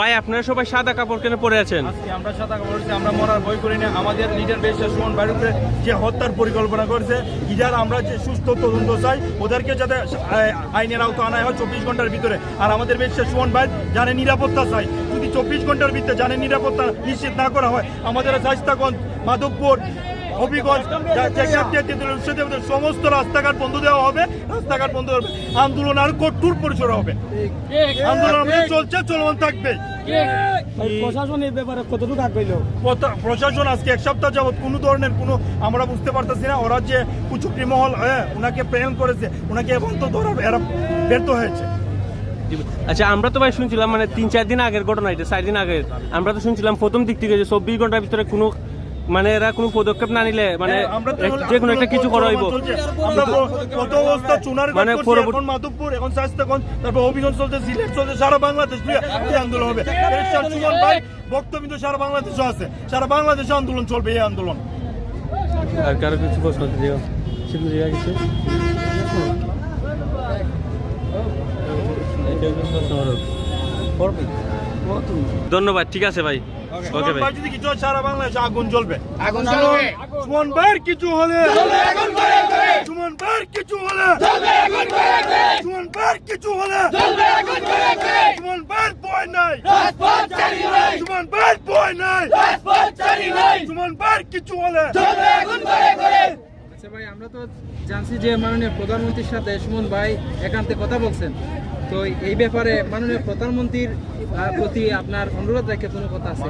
ভাই আপনারা সবাই সাদা কাপড় কেন পরে আছেন? আজকে আমরা সাদা কাপড় পরেছি, আমরা মরার ভয় করি না। আমাদের লিডার ব্যারিস্টার সুমন ভাইয়ের উপরে যে হত্যার পরিকল্পনা করেছে, ইজার আমরা যে সুস্থ তদন্ত চাই, ওদেরকে যাতে আইনের আওতা আনা হয় 24 ঘন্টার ভিতরে। আর আমাদের ব্যারিস্টার সুমন ভাই জানে নিরাপত্তা চাই, যদি 24 ঘন্টার ভিতরে জানে নিরাপত্তা নিশ্চিত না করা হয়, আমাদের শাইস্তাগঞ্জ, মাধবপুর, হবিগঞ্জ, সমস্ত রাস্তাঘাট বন্ধ দেওয়া হবে। রাস্তাঘাট বন্ধ হবে, আন্দোলন আর কঠোর পরিসর হবে। আন্দোলন চলছে, চলমান থাকবে। প্রশাসন এই ব্যাপারে কতটুকু আগ্রহী? প্রশাসন আজকে এক সপ্তাহ যাবত কোনো ধরনের কোনো আমরা বুঝতে পারতেছি না। ওরা যে কুচুকরি মহল ওনাকে প্রেরণ করেছে, ওনাকে এবং তো ধরা এরা ব্যর্থ হয়েছে। আচ্ছা, আমরা তো ভাই শুনছিলাম মানে 3-4 দিন আগের ঘটনা, এটা 4 দিন আগের। আমরা তো শুনছিলাম প্রথম দিক থেকে যে 24 ঘন্টার ভিতরে কোনো মানে এরা কোনো পদক্ষেপ না নিলে মানে যে কোনো একটা কিছু করা হইব। মানে এখন মাধবপুর, এখন শাইস্তাগঞ্জ, তারপর হবিগঞ্জ চলছে, সিলেট চলছে, সারা বাংলাদেশ আন্দোলন হবে। বক্তব্য কিন্তু সারা বাংলাদেশও আছে, সারা বাংলাদেশে আন্দোলন চলবে। এই আন্দোলন আর কারো কিছু প্রশ্ন দিও কিছু ধন্যবাদ, ঠিক আছে ভাই। ওকে ভাই, যদি কিছু সারা বাংলাদেশে আগুন জ্বলবে, আগুন জ্বলবে। সুমন ভাইয়ের কিছু হলে, সুমন ভাইয়ের কিছু হলে, সুমন ভাইয়ের কিছু হলে, সুমন ভাইয়ের ভয় নাই, সুমন ভাইয়ের ভয় নাই, সুমন ভাইয়ের কিছু হলে। আচ্ছা ভাই, আমরা তো জানছি যে মাননীয় প্রধানমন্ত্রীর সাথে সুমন ভাই একান্তে কথা বলছেন, তো এই ব্যাপারে মাননীয় প্রধানমন্ত্রীর প্রতি আপনার অনুরোধ রেখে কোনো কথা আছে?